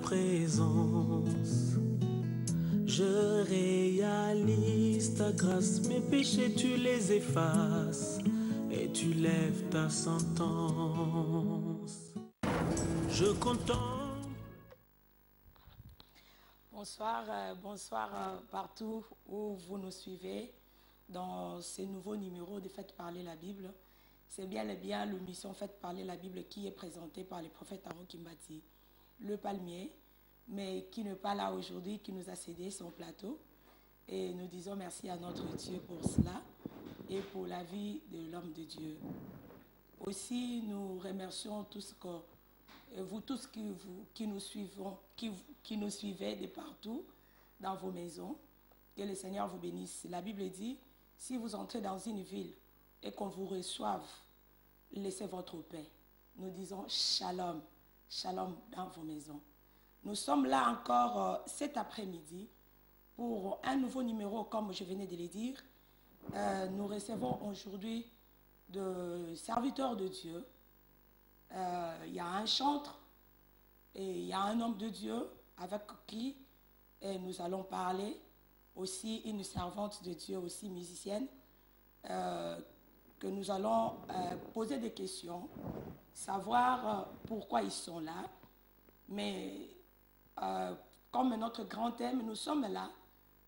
présence. Je réalise ta grâce, mes péchés tu les effaces et tu lèves ta sentence. Je contemple. Bonsoir partout où vous nous suivez dans ce nouveau numéro de Faites parler la Bible. C'est bien l'émission Faites parler la Bible qui est présentée par le prophète Aaron Kimbati, le palmier, mais qui n'est pas là aujourd'hui, qui nous a cédé son plateau. Et nous disons merci à notre Dieu pour cela et pour la vie de l'homme de Dieu. Aussi, nous remercions tous vous tous qui nous suivez de partout dans vos maisons. Que le Seigneur vous bénisse. La Bible dit, si vous entrez dans une ville et qu'on vous reçoive, laissez votre paix. Nous disons shalom, shalom dans vos maisons. Nous sommes là encore cet après-midi pour un nouveau numéro, comme je venais de le dire. Nous recevons aujourd'hui de serviteurs de Dieu. Il y a un chantre et il y a un homme de Dieu avec qui nous allons parler. Aussi une servante de Dieu, aussi musicienne, que nous allons poser des questions, savoir pourquoi ils sont là. Mais comme notre grand thème, nous sommes là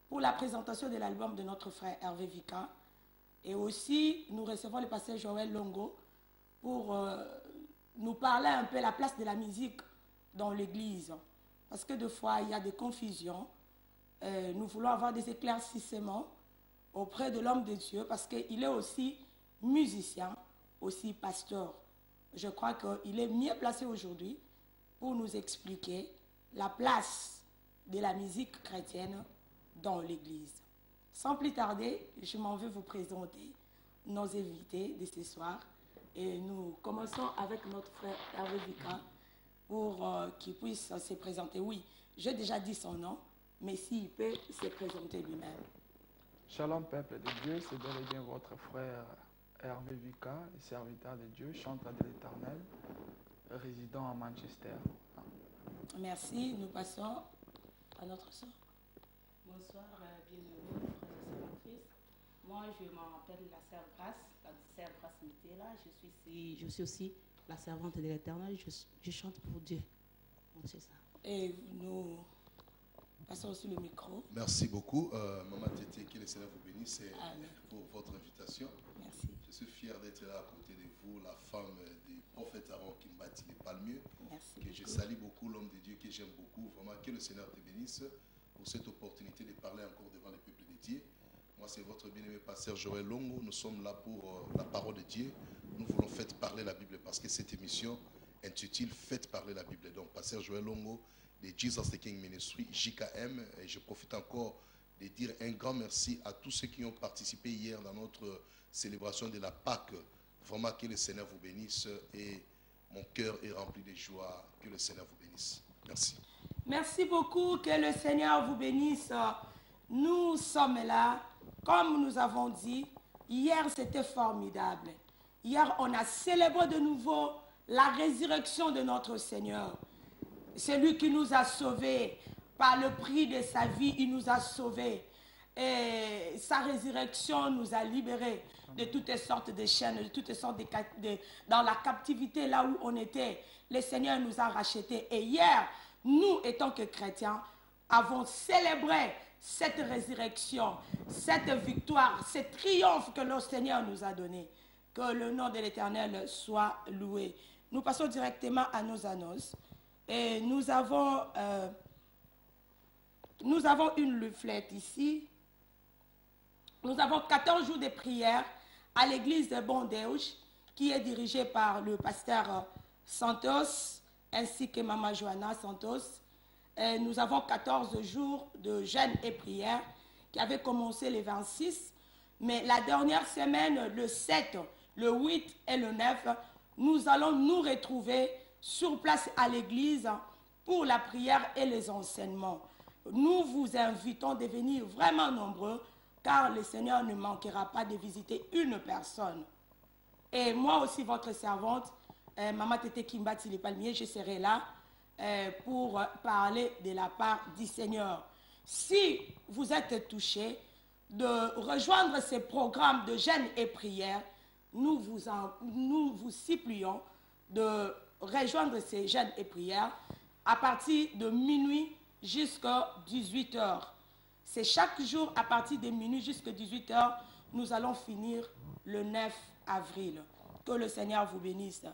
pour la présentation de l'album de notre frère Hervé Vika. Et aussi, nous recevons le pasteur Joël Longo pour nous parler un peu de la place de la musique dans l'église. Parce que des fois, il y a des confusions. Nous voulons avoir des éclaircissements auprès de l'homme de Dieu parce qu'il est aussi musicien, aussi pasteur. Je crois qu'il est mieux placé aujourd'hui pour nous expliquer la place de la musique chrétienne dans l'église. Sans plus tarder, je m'en vais vous présenter nos invités de ce soir. Et nous commençons avec notre frère Hervé Vika pour qu'il puisse se présenter. Oui, j'ai déjà dit son nom, mais s'il peut se présenter lui-même. Shalom peuple de Dieu, c'est bel et bien votre frère Hervé Vika, serviteur de Dieu, chanteur de l'Éternel, résident à Manchester. Merci, nous passons à notre soeur. Bonsoir, bienvenue, frères et sœurs en Christ. Moi, je m'appelle la sœur Grâce, la sœur Grâce Mitela. Je suis aussi la servante de l'Éternel. Je chante pour Dieu. Donc, c'est ça. Et nous passons aussi le micro. Merci beaucoup. Maman Tété, que le Seigneur vous bénisse pour votre invitation. Merci. Je suis fier d'être là à côté de vous, la femme du prophète Aaron Kimbati, les palmiers. Merci. Que je salue beaucoup, l'homme de Dieu que j'aime beaucoup. Vraiment, que le Seigneur te bénisse pour cette opportunité de parler encore devant le peuple de Dieu. Moi, c'est votre bien-aimé pasteur Joël Longo. Nous sommes là pour la parole de Dieu. Nous voulons faire parler la Bible parce que cette émission intitule Faites parler la Bible. Donc, pasteur Joël Longo de Jesus the King Ministry, JKM. Et je profite encore de dire un grand merci à tous ceux qui ont participé hier dans notre célébration de la Pâque. Vraiment, que le Seigneur vous bénisse et mon cœur est rempli de joie. Que le Seigneur vous bénisse. Merci. Merci beaucoup, que le Seigneur vous bénisse. Nous sommes là, comme nous avons dit, hier c'était formidable. Hier on a célébré de nouveau la résurrection de notre Seigneur. C'est lui qui nous a sauvés. Par le prix de sa vie, il nous a sauvés. Et sa résurrection nous a libérés de toutes sortes de chaînes, de toutes sortes dans la captivité, là où on était. Le Seigneur nous a rachetés. Et hier, nous, étant que chrétiens, avons célébré cette résurrection, cette victoire, ce triomphe que le Seigneur nous a donné. Que le nom de l'Éternel soit loué. Nous passons directement à nos annonces. Et nous avons une leaflette ici. Nous avons 14 jours de prière à l'église de Bondeuge, qui est dirigée par le pasteur Santos, ainsi que Maman Johanna Santos. Et nous avons 14 jours de jeûne et prière qui avaient commencé le 26. Mais la dernière semaine, le 7, le 8 et le 9, nous allons nous retrouver sur place à l'église pour la prière et les enseignements. Nous vous invitons de venir vraiment nombreux, car le Seigneur ne manquera pas de visiter une personne. Et moi aussi, votre servante, Maman Tété Kimbati les Palmiers, je serai là pour parler de la part du Seigneur. Si vous êtes touché de rejoindre ces programmes de jeûne et prière, nous vous supplions de rejoindre ces jeûnes et prières à partir de minuit jusqu'à 18h. C'est chaque jour à partir de minuit jusqu'à 18h. Nous allons finir le 9 avril. Que le Seigneur vous bénisse.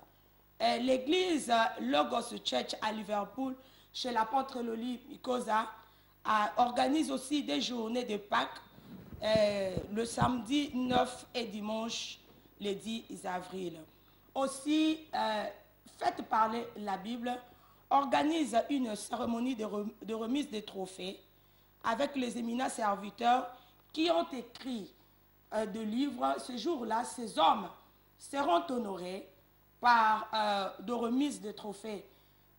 L'église Logos Church à Liverpool, chez l'apôtre Loli Mikosa, organise aussi des journées de Pâques le samedi 9 et dimanche le 10 avril. Aussi, Faites parler la Bible organise une cérémonie de remise des trophées avec les éminents serviteurs qui ont écrit de livres. Ce jour-là, ces hommes seront honorés par de remise de trophées.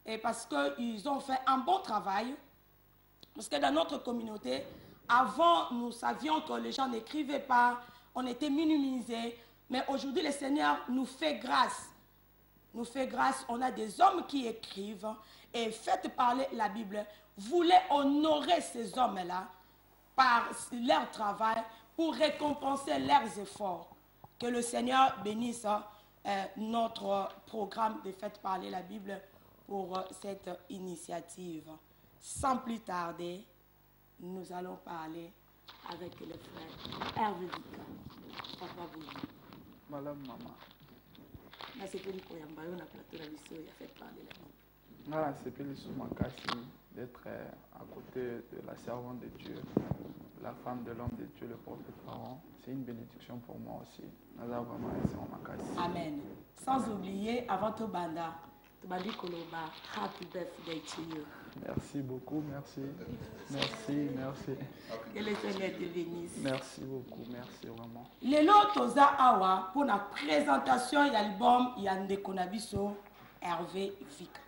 Et parce qu'ils ont fait un bon travail. Parce que dans notre communauté, avant, nous savions que les gens n'écrivaient pas, on était minimisés. Mais aujourd'hui, le Seigneur nous fait grâce. Nous fait grâce, on a des hommes qui écrivent et faites parler la Bible. Voulez honorer ces hommes-là par leur travail pour récompenser leurs efforts. Que le Seigneur bénisse notre programme de Faites parler la Bible pour cette initiative. Sans plus tarder, nous allons parler avec le frère Hervé Vika. Papa Bouli. Madame Maman. C'est pour Koyambayo na plateau la mission, il a fait parler la Bible. Voilà, c'est pour les d'être à côté de la servante de Dieu, la femme de l'homme de Dieu, le prophète Pharaon. C'est une bénédiction pour moi aussi. Amen. Sans oublier, avant tout banda, Tobandi Koloba, happy birthday to you. Merci beaucoup, merci. Merci, merci. Que le Seigneur te bénisse. Merci beaucoup, merci vraiment. Lelo toza awa pour la présentation de l'album Yandeko Nabiso Hervé Vika.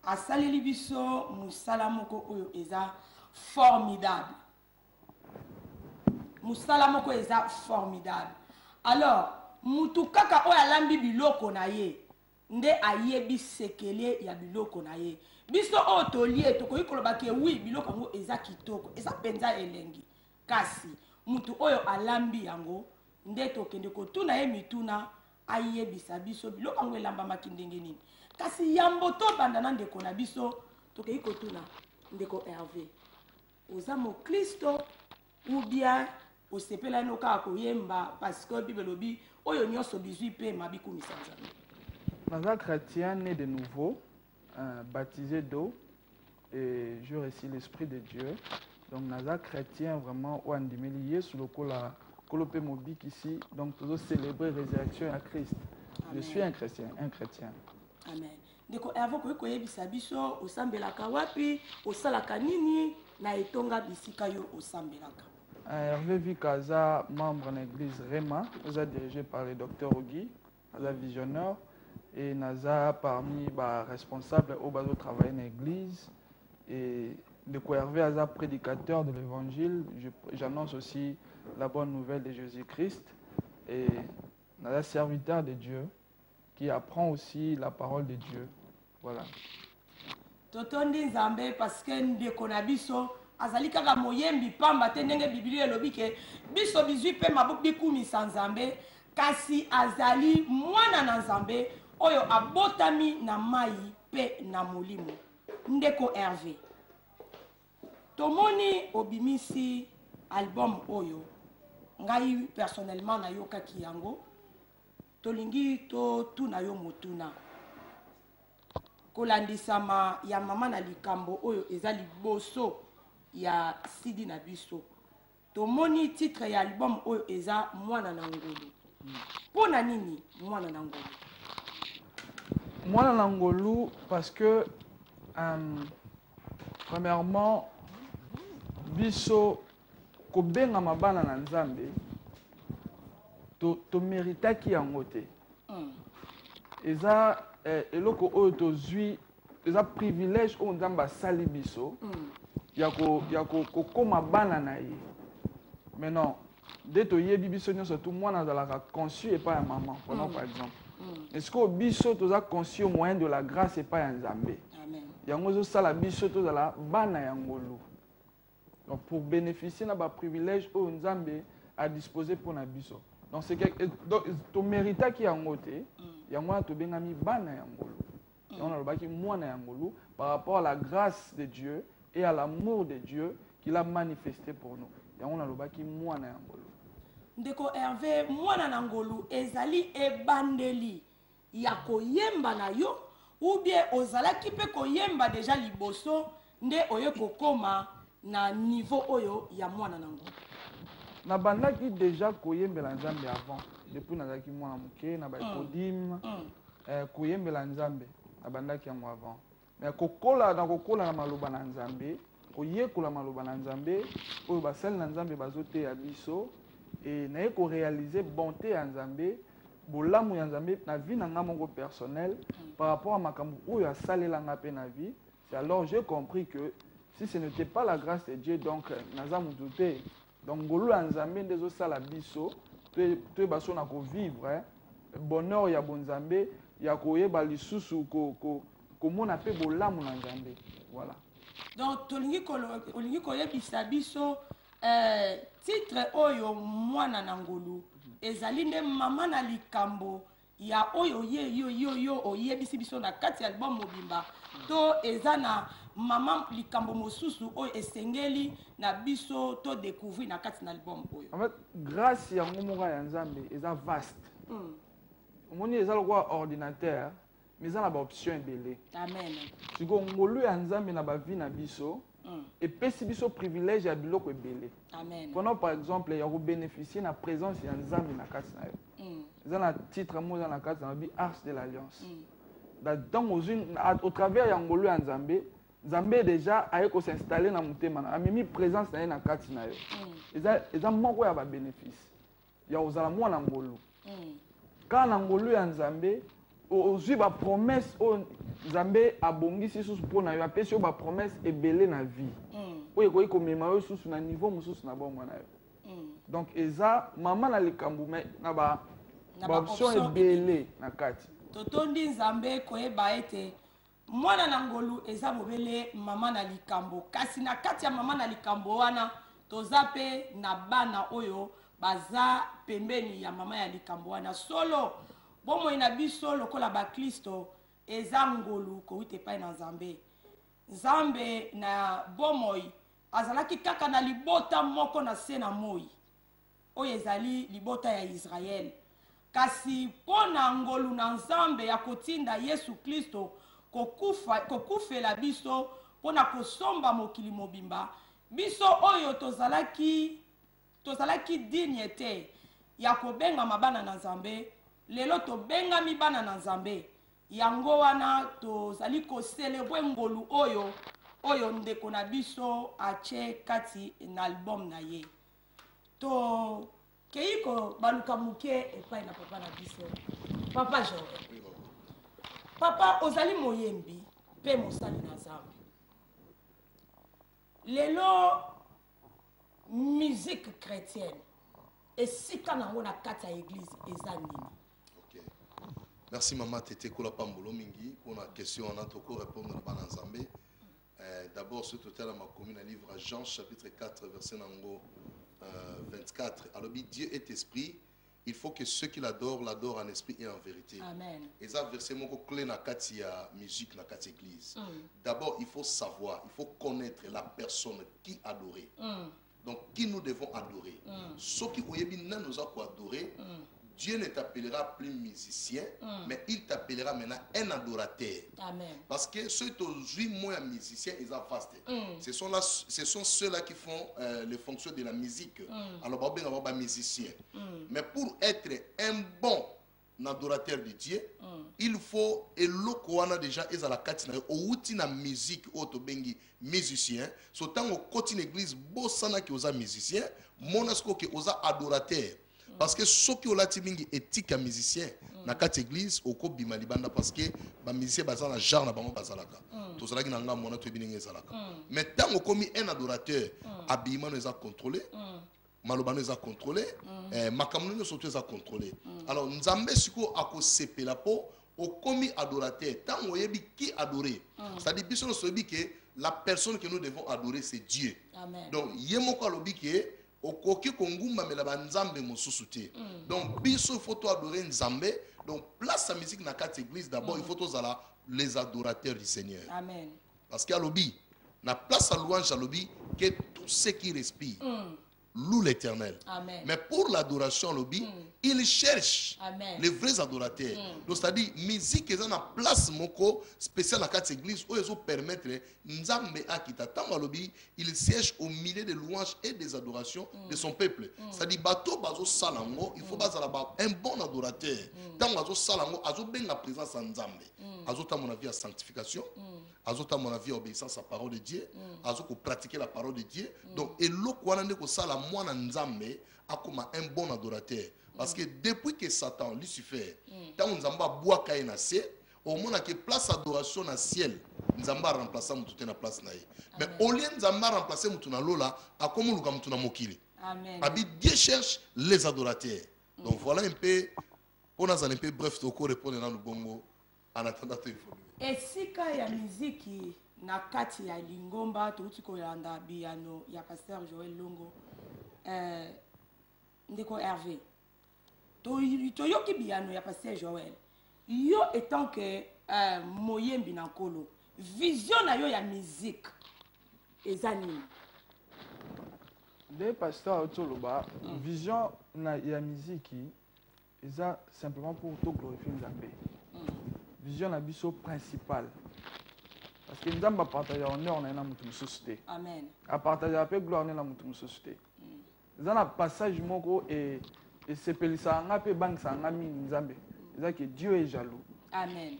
Asaleli biso musala moko oyo eza formidable. Musala moko eza formidable. Alors, mutu kaka oyo alambi biloko na ye nde ayebi sekele ya biloko na ye. Biso oyo tolie tokoki koloba ke wi biloko yango eza kitoko, eza penza elengi. Kasi mutu oyo alambi yango nde tokende kotuna ye mituna ayebisa biso biloko yango elambamaki ndenge nini. Kasi yambo to bandana ndeko na biso tokoki kotuna ndeko Hervé. Oza mo Kristo ou bien osepela no kaka koyemba parce que Bible lobi oyo nyonso bizwi pe mabikumisa nzambe. Naza chrétien né de nouveau, baptisé d'eau et je reçois l'Esprit de Dieu. Donc Naza chrétien vraiment ou andimeli sous le colope mobik ici. Donc nous célébrer la résurrection à Christ. Amen. Je suis un chrétien, Amen. Ndeko Hervé ko koyebisa biso osambelaka wapi, osalaka nini na etonga bisika yo osambelaka. Hervé Vika, membre de l'église Rema, dirigé par le docteur Ogui, visionnaire, et Naza parmi les responsables au bas de travail dans l'église. Et de quoi Hervé Aza prédicateur de l'évangile, j'annonce aussi la bonne nouvelle de Jésus-Christ. Et Naza serviteur de Dieu qui apprend aussi la parole de Dieu. Voilà. Totondi Nzambe parce que ndeko na biso azali kaka moyembi pamba te ndenge Biblia elobi ke biso bizwi pe mabuku bikumisa Nzambe kasi azali mwana na Nzambe oyo abotami na mai pe na molimo. Ndeko Hervé tomoni obimisi album oyo ngai personnellement na yokaki yango tolingi to tuna yo motuna kolandisama ya mama na likambo oyo eza liboso ya Sidi na biso. Tomoni titre ya album oyo eza mwana na ngolu. Pona nini mwana na ngolu? Mwana na ngolu parce que premièrement biso kobenga mabana na Nzambe to méritaki yango te. Eza eloko oyo tozwi eza privilège oyo Nzambe asali biso ya kokoma bana na ye. Maintenant dès toyebi biso nyonso tout mwana azalaka conçu et pas ya maman prenons par exemple. Est-ce que biso toza conçu au moyen de la grâce et pas ya Nzambe? yango zo sala biso to la bana yangolo. Donc pour bénéficier na ba privilège o nzambe à disposer pour na biso. Donc c'est que to mérita ki yangote yango to bengami bana yangolo. On a le baki mwana yangolo par rapport à la grâce de Dieu et à l'amour de Dieu qu'il a manifesté pour nous. Yango na le baki mwana yangolo. Ndeko Hervé mwana nangolo ezali ebandeli ya koyemba na yo ou bien ozalaki pe koyemba déjà liboso nde oye kokoma na niveau oyo ya mwana nangolo. Na bandaki déjà koyembela nzambe avant depuis nazaki mwana muke na ba kodim koyembela nzambe na bandaki yango avant mais kokola na maloba na nzambe koyekola maloba na nzambe oyo basali na nzambe bazote ya biso et na ko réaliser bonté ya nzambe bolamu ya nzambe na vie na nga moko personnel par rapport à makambo oyo asalela nga pe na vie. C'est alors j'ai compris que si ce n'était pas la grâce de Dieu donc naza mututé donc ngolu ya nzambe ndezo sala biso te baso na ko vivre bonheur ya bonzambe ya koyeba lisusu ko mona pe bolamu na nzambe. Voilà. Donc tolingi koyebisa biso titre oyo mwana nangolu ezali nde mama na likambo ya oyo yo oyebisi biso na kati ya album mobimba to eza na mama likambo mosusu oyo esengeli na biso to découvrir na kati na album oyo. En fait grâce ya ngomoka ya nzambe eza vaste. Omoni eza lokwa ordinateur mais eza na ba option ebele. Amen. Siko ngolu ya nzambe na ba vie na biso et pesi biso privilège ya biloko ebele. Amen. Pendant par exemple ya ko bénéficier na présence ya nzambe na kati na yo. Eza na titre mo eza na kati na bi Arche de l'Alliance. Donc au travers ya ngolu ya nzambe nzambe déjà aye ko s'installer na mutema na amemi présence na ye na kati na yo. Eza moko ya ba bénéfice ya ozala mwana ngolu. Kana ngolu ya nzambe ozwi ba promesse o nzambe abongisi susu pona yo apesi yo ba promesse ebele na vie oyo koyi komema yo susu na niveau mosusu na bongo na yo. Donc eza mama na likambo me na ba option ebele na kati totondi nzambe koyeba ete mwana na ngolu eza mobele mama na likambo kasi na kati ya mama na likambo wana toza pe na bana oyo baza pembeni ya mama ya likambo wana solo bomoi na biso lokola bakristo eza ngolu kowite epai na nzambe. Nzambe na bomoi azalaki kaka na libota moko na se na moi oyo ezali libota ya Israel kasi mpo na ngolu na nzambe ya kotinda Yesu Kristo kokufela biso mpo na kosomba mokili mobimba biso oyo tozalaki digne te ya kobengama bana na nzambe lelo tobengami bana na nzambe yango wana tozali koselebre ngolu oyo ndeko na biso ache kati na album na ye to keiko baluka muke epai na papa na biso papa Jean. Papa ozali moyembi pe mosali na nzambe lelo musique chrétienne esika nango na kati ya église eza nini? Merci maman Tété Kola Pambolo Mingi pour la question on a trop répondre à Bana Nzambe. D'abord ce total à ma commune livre à Jean chapitre 4 verset nango 24. Alors Dieu est esprit, il faut que ceux qui l'adorent en esprit et en vérité. Amen. Et ça verset moko clé na kati ya musique na kati église. D'abord il faut savoir, il faut connaître la personne qui adorer. Donc qui nous devons adorer. Ceux qui oyebi na nous a quoi adorer. Dieu ne t'appellera plus musicien, mais il t'appellera maintenant un adorateur. Amen. Parce que ceux qui ont moins musiciens, ils ont fasté. Ce sont ceux-là qui font les fonctions de la musique. Alors, on va musicien. Mais pour être un bon adorateur de Dieu, il faut, et l'okoana déjà, ils ont la katina, au outil na musique, auto bengi musicien, sautant au côté l'église, bossana qui osa musicien, monasco qui osa adorateur. Parce que ceux qui ont la timingi éthique à musicien, na quatre églises, au ko bima libanda parce que ba musicien bazana na genre na bango bazalaka. To zalaki na nga mona to bininge zalaka. Mais tant au commis un adorateur, habillement nous a contrôlé, malobano nous a contrôlé, makamno nous surtout a contrôlé. Alors nzambe siko ako sepela po au commis adorateur tant on yebi qui adorer c'est-à-dire biso no sobi que la personne que nous devons adorer c'est Dieu. Amen. Donc yemoko alobi que okoki kongumba mela banzambe mosusu te. Donc biso il faut adorer nzambe. Donc place la musique dans quatre églises d'abord il faut tous les adorateurs du Seigneur. Amen. Parce qu'il y a lobby la place à louange à lobby que tout ce qui respire loue l'Éternel. Amen. Mais pour l'adoration lobby il cherche Amen. les vrais adorateurs. Donc c'est-à-dire musique est en place moko spéciale à quatre églises où ils ont permettre nzambe akita tamba lobby il siège au milieu des louanges et des adorations de son peuple. C'est-à-dire bato bazo salango il faut bazala un bon adorateur. Tant bazo salango azo ben la présence en nzambe. Azo ta mon avis à sanctification. Azo ta mon avis à obéissance à la parole de Dieu. Azo ko pratiquer la parole de Dieu. Donc et lo kwa nande ko sala mwana nzambe akoma un bon adorateur. Parce que depuis que Satan, Lucifer, tant on zamba bois kaina se, au moins que place adoration dans ciel, nzamba remplacer mutu na place nae. Mais au lieu nzamba remplacer mutu na lola, a comme luka mutu na mokili. Amen. Abi Dieu cherche les adorateurs. Donc voilà un peu, on a un peu bref toko répondre dans le bongo en attendant de évoluer. Et si quand il y a musique na kati ya lingomba touti ko yanda biano ya pasteur Joël Longo ndeko Hervé to yoki biano ya pasteur Joël yo étant que moyembi na nkolo vision na yo ya musique ezani de pasteur Otoloba vision na ya musique eza simplement pour to glorifier Nzambe. Vision na biso principale parce que Nzambe a partagé honneur na mutu mususu te. Amen. A partagé la gloire na mutu mususu te. Eza na passage moko et sepelisa nga pe bangisa nga mingi Nzambe. Eza que Dieu est jaloux. Amen.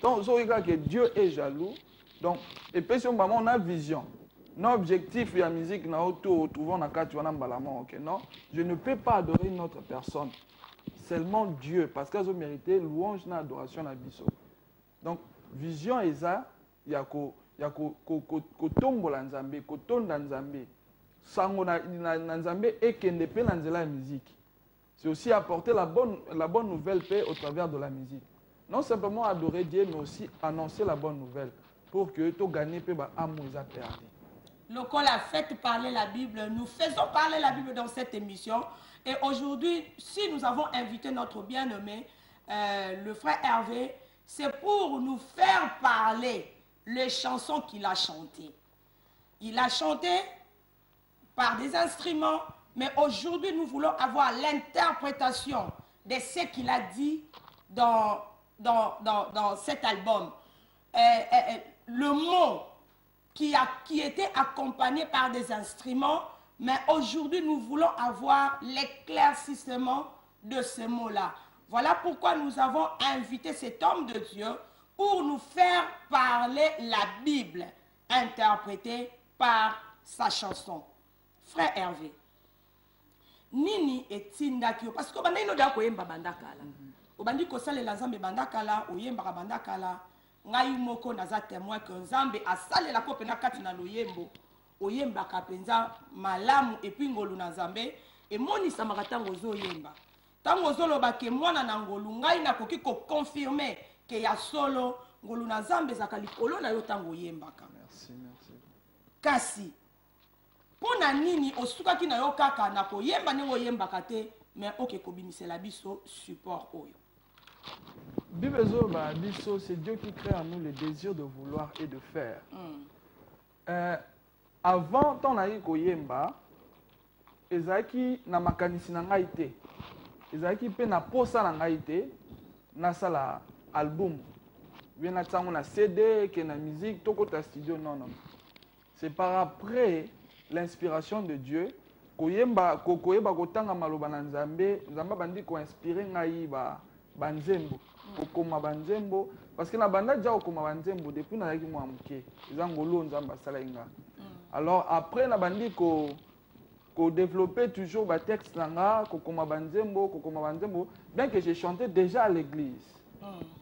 Donc so que Dieu est jaloux. Donc et puis si on a vision. Non objectif la musique na auto trouvons na kati wana mbalama OK non, je ne peux pas adorer une autre personne. Seulement Dieu parce qu'elles ont mérité louange na adoration na biso. Donc vision eza ya ko tombola Nzambe, ko tonda Nzambe. Sango na Nzambe ekende pe na nzela ya musique. C'est aussi apporter la bonne nouvelle paix au travers de la musique. Non simplement adorer Dieu mais aussi annoncer la bonne nouvelle pour que tu gagnes pe ba amour za perdu. Local a fait parler la Bible, nous faisons parler la Bible dans cette émission. Et aujourd'hui, si nous avons invité notre bien-aimé, le frère Hervé, c'est pour nous faire parler les chansons qu'il a chantées. Il a chanté par des instruments, mais aujourd'hui, nous voulons avoir l'interprétation de ce qu'il a dit dans cet album. Le mot qui était accompagné par des instruments, mais aujourd'hui nous voulons avoir l'éclaircissement de ce mot-là. Voilà pourquoi nous avons invité cet homme de Dieu pour nous faire parler la Bible, interprétée par sa chanson. Frère Hervé, nini etindaki parce que banda ino da koyemba bandakala. Obandi kosalela Nzambe bandakala, oyemba bandakala. Ngai moko naza témoin que Nzambe asalela ko pena kati na loyembo oyemba kapenza malamu epi ngolu na Nzambe emonisa makatango zo yemba tango zoloba ke mwana na ngolu ngai nakoki ko confirmer que ya solo ngolu na Nzambe zaka likolo na yo tango yembaka. Merci. Kasi pona nini osukaki na yo kaka na koyemba nengo yembaka te mais oke kobimisela biso support oyo. Biso, c'est Dieu qui crée en nous le désir de vouloir et de faire. Avant, ton aïe koyemba, ezaki na makanisi na ngai te. Ezaki pe na posa na ngai te, na sala album. Bien na tsango na CD, ke na musique, toko ta studio, non. C'est par après l'inspiration de Dieu, koyemba kotanga maloba na Nzambe, Nzamba bandi ko inspirer ngai banzembo. Okoma banzembo parce que na banda ja okoma banzembo depuis na yaki mwa muke ezangolo Nzamba sala inga. Alors après na bandi ko développer toujours ba texte nanga kokoma banzembo bien que j'ai chanté déjà à l'église.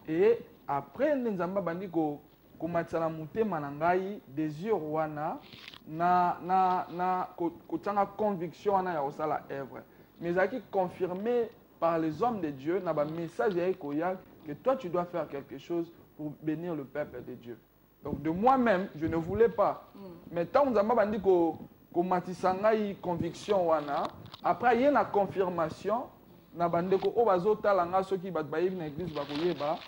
Et après Nzamba bandi ko matsala mutema na ngai désir wana na ko tanga conviction wana ya osala œuvre mais zaki confirmé par les hommes de Dieu na ba message ya koya que toi tu dois faire quelque chose pour bénir le peuple de Dieu. Donc de moi-même, je ne voulais pas. Mais tant que Nzamba bandi ko matisanga yi conviction wana, après il y a une confirmation na bande ko o bazotala nga soki bat bayebi na église bakoyeba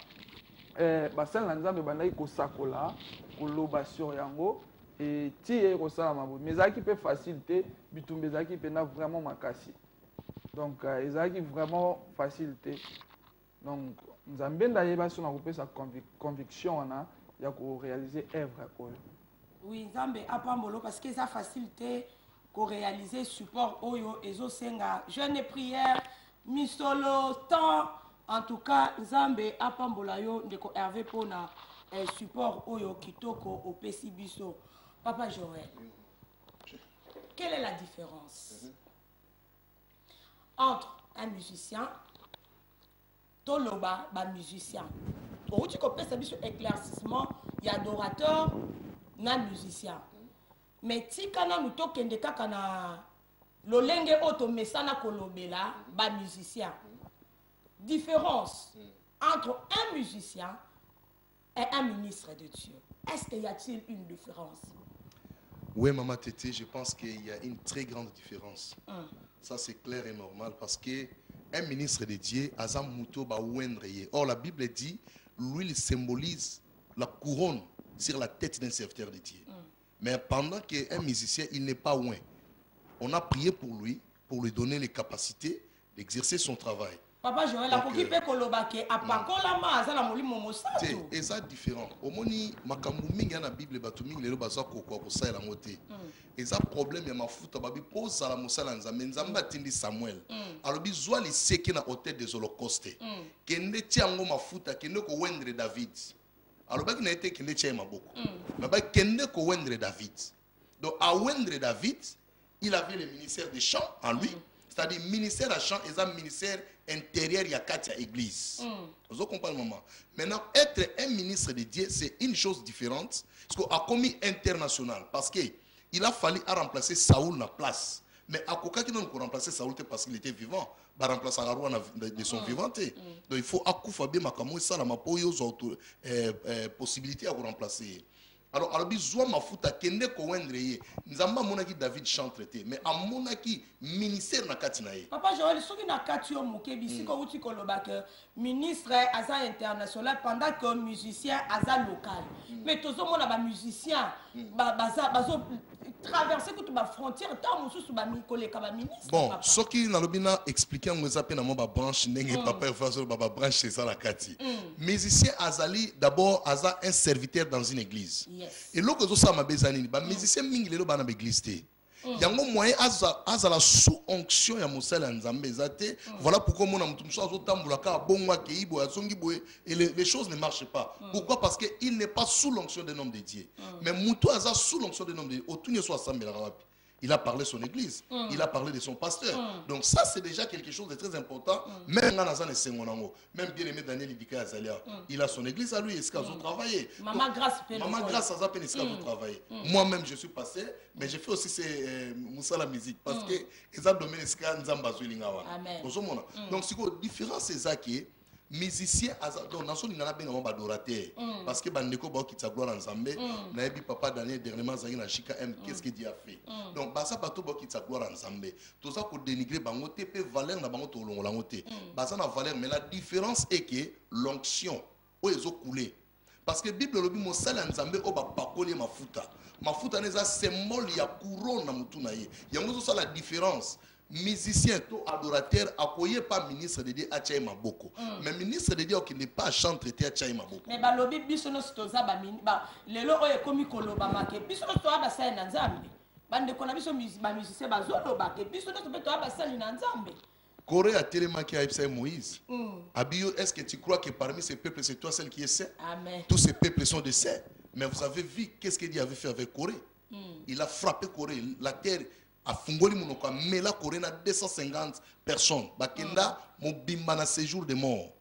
basala na Nzambe bandaki ko sakola ko loba sur yango et ti e ko sala mabo. Mais ça qui peut faciliter bitumbe za qui peut na vraiment makasi. Donc ezaki vraiment facilité. Donc Nzambe ndayeba so na ko pesa conviction wana ya ko réaliser œuvre oyo. Oui, Nzambe apambolo parce que ça facilité ko réaliser support oyo ezo senga jeûne et prière misolo temps en tout cas Nzambe apambola yo ndeko Hervé pona support oyo kitoko au pesi biso. Papa Joël, quelle est la différence entre un musicien toloba ba musicien? Pour tu comprends ça biso éclaircissement, il y a adorateur na musicien. Mais si kana muto kende kaka na lolenge oto mesana kolobela ba musicien. Différence entre un musicien et un ministre de Dieu. Est-ce qu'il y a-t-il une différence? Oui, Maman Tété, je pense qu'il y a une très grande différence. Ça, c'est clair et normal parce qu'un ministre de Dieu, Azam Mouto ba ouendreye. Or, la Bible dit, l'huile symbolise la couronne sur la tête d'un serviteur de Dieu. Mais pendant qu'un musicien, il n'est pas ouin, on a prié pour lui donner les capacités d'exercer son travail. Papa Joël, la pour qui peut kolobake apakola ma azala molimo mosato. C'est ça différent. Au moni makambu mingi na Bible batu mingi lelo baza ko ça la moté. Et ça problème ya mafuta babi pose la mosala nzambe nzamba tindi Samuel. Alors bizwa li seki na hôtel des holocaustes. Kende tiango mafuta kende ko wendre David. Alors baki na été kende tia maboko. Mais ba kende ko wendre David. Donc à wendre David, il avait le ministère des chants en lui. C'est-à-dire ministère à chant et un ministère intérieur, il y a 4 églises. Vous comprenez, maman? Maintenant, être un ministre de Dieu, c'est une chose différente. Parce qu'on a commis international. Parce qu'il a fallu remplacer Saoul na place. Mais à quoi qu'il a remplacé Saoul parce qu'il était vivant. Il a remplacé Ararwa de son vivant. Donc il faut accoufaber Makamo et ça, la mapoyo possibilité à remplacer. Alors bizwa mafuta kende ko wendreye nzamba monaki David chante traité mais amonaki ministère na kati na ye. Papa Joël soki na kati yo mokebi siko uti koloba que ministre aza international pendant que musicien aza local. Mais tozo mona ba musicien bazo traverser toute ba frontière tant mususu ba mikoleka ba ministre. Bon, soki na lobina expliquer ngo zape na mo ba branche ndenge papa faso ba branche c'est ça la kati. Musicien azali d'abord aza un serviteur dans une église. Et lorsque vous avez des musiciens, les musiciens sont dans l'église. Il y a un moyen à la sous-onction ya mosala nzambe zate. Voilà pourquoi mon amour soit tambulaka bonwa keibo azongi boye et les choses ne marchent pas. Pourquoi? Parce que il n'est pas sous l'onction d'un homme de Dieu. Mais muto aza sous l'onction d'un homme de Dieu. Otunye so assemblée la rapi. Il a parlé de son église, il a parlé de son pasteur. Donc ça, c'est déjà quelque chose de très important. Même bien aimé Daniel Idika Azalia, il a son église à lui, est-ce qu'il a travaillé? Maman Grâce à Zapen, est-ce qu'il a travaillé? Moi-même, je suis passé, mais j'ai fait aussi Moussa la musique, parce que les abdomens, est-ce qu'il y a un Zambazulingawa? Donc, c'est quoi la différence? C'est ça qui est musicien donc dans son ingana ben on adorateur parce que bandeko ba kitsa gloire nzambe na yebi papa Daniel dernièrement zaki na chika m qu'est-ce que Dieu a fait donc basa bato ba kitsa gloire nzambe to za ko dénigrer bango te pe valeur na bango to longola ngote basa na valeur mais la différence est que l'onction o ezo couler parce que Bible lobi mosala nzambe o ba pakoli mafuta neza symbole ya couronne na mutu na ye yango ça la différence. Musicien, tout adorateur, accoyer pas ministre de Dieu à Tchaï Maboko. Mais ministre de Dieu qui n'est pas chanté à Tchaï Maboko. Mais balobi bisono stoza ba lelo oye komi koloba make bisono to aba sa na nzambe. Bande kona biso musicien bazolo ba ke bisono to beto aba sa na nzambe. Corée a tellement qui a épsé Moïse. Abio, est-ce que tu crois que parmi ces peuples c'est toi celle qui est saint? Amen. Tous ces peuples sont des saints. Mais vous avez vu qu'est-ce que Dieu avait fait avec Corée? Il a frappé Corée, la terre a fungoli monoko mais la Corée na 250 personnes bakenda mobimba na séjour de mort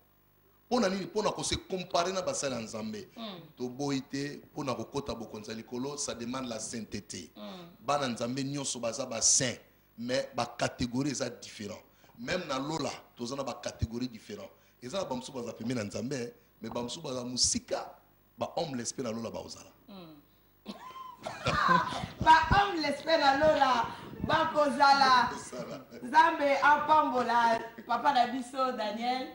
pona nini pona ko se comparer na basala nzambe to boité pona ko kota bokonza likolo ça demande la sainteté bana nzambe nyonso baza ba saint mais ba catégorie ça différent même na lola tozana ba catégorie différent eza ba musu baza pembe na nzambe mais ba musu baza musika ba homeless pe na lola ba ozala ba homeless pe na lola ba kozala nzambe apambola papa na biso Daniel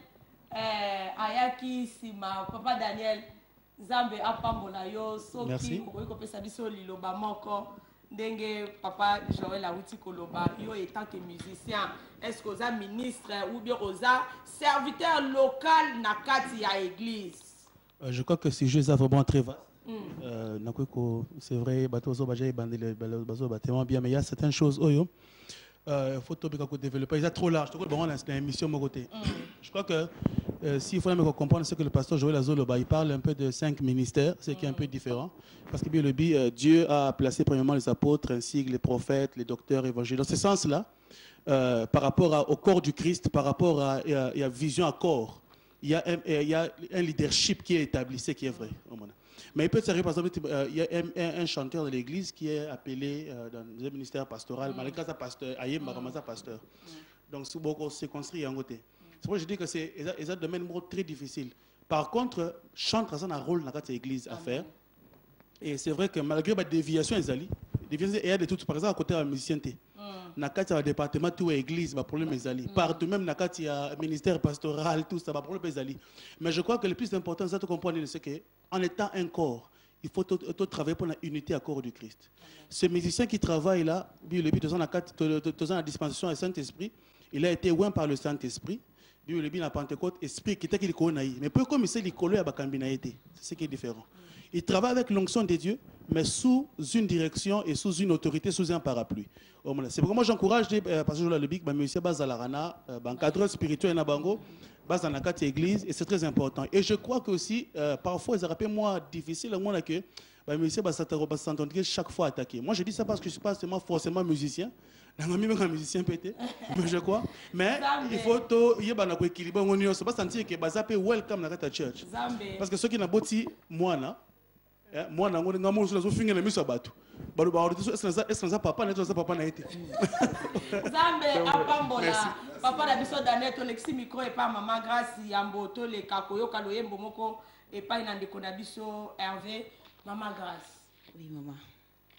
ayaki sima papa Daniel nzambe apambola yo soki okoki kopesa biso liloba moko ndenge papa Joël auti koloba yo étant que musicien est-ce que oza ministre ou bien oza serviteur local na kati ya église? Je crois que ce sujet est vraiment très vaste. C'est vrai, bien, mais il y a certaines choses. Il faut développer. Il est trop large. Je crois que s'il faut même comprendre ce que le pasteur Joël Azoloba, il parle un peu de 5 ministères, ce qui est un peu différent. Parce que Dieu a placé premièrement les apôtres, ainsi que les prophètes, les docteurs, évangélistes. Dans ce sens-là, par rapport au corps du Christ, par rapport à la vision à corps, il y a un leadership qui est établi, ce qui est vrai. Mais il peut s'arriver, par exemple, il y a un chanteur de l'église qui est appelé dans le ministère pastoral, malgré ça, pasteur, Ayem Maramasa, pasteur. Donc, c'est construit en côté. C'est pourquoi je dis que c'est un domaine très difficile. Par contre, chanter a un rôle dans l'église à faire. Et c'est vrai que malgré la déviation, il y a de tout, par exemple, à côté de la musicienté. Dans le département, tout l'église, il y a problème. Partout, même dans le ministère pastoral, tout ça, il y a problème. Mais je crois que le plus important, c'est de comprendre qu'en étant un corps, il faut travailler pour l'unité à corps du Christ. Ce musicien qui travaille là, le but de la dispensation du Saint-Esprit, il a été oint par le Saint-Esprit. Le but de la Pentecôte, esprit qui était qu'il connaît. Mais pour comme il s'est collé à Bakambinaïté, c'est ce qui est différent. Il travaille avec l'onction de Dieu, mais sous une direction et sous une autorité, sous un parapluie. C'est pourquoi moi j'encourage, parce que je le dis, monsieur Bazalarana, encadreur spirituel na bango, base dans la carte église, et c'est très important. Et je crois que aussi, parfois, ça rappelle moi difficile, que monsieur Bazalarana chaque fois attaqué. Moi je dis ça parce que je ne suis pas forcément musicien. Mais je crois. Mais il faut équilibrer. On ne pas sentir que Bazape welcome dans la church. Parce que ceux qui n'ont pas dit moi, moi, je suis un peu sabato. Est-ce que papa n'a pas été? Zambe apambola. Papa na biso Daniel to lexi micro et pas maman grâce yamboto le kakoyo kaloyembo moko et pas na ndeko na biso Hervé maman grâce. Oui maman.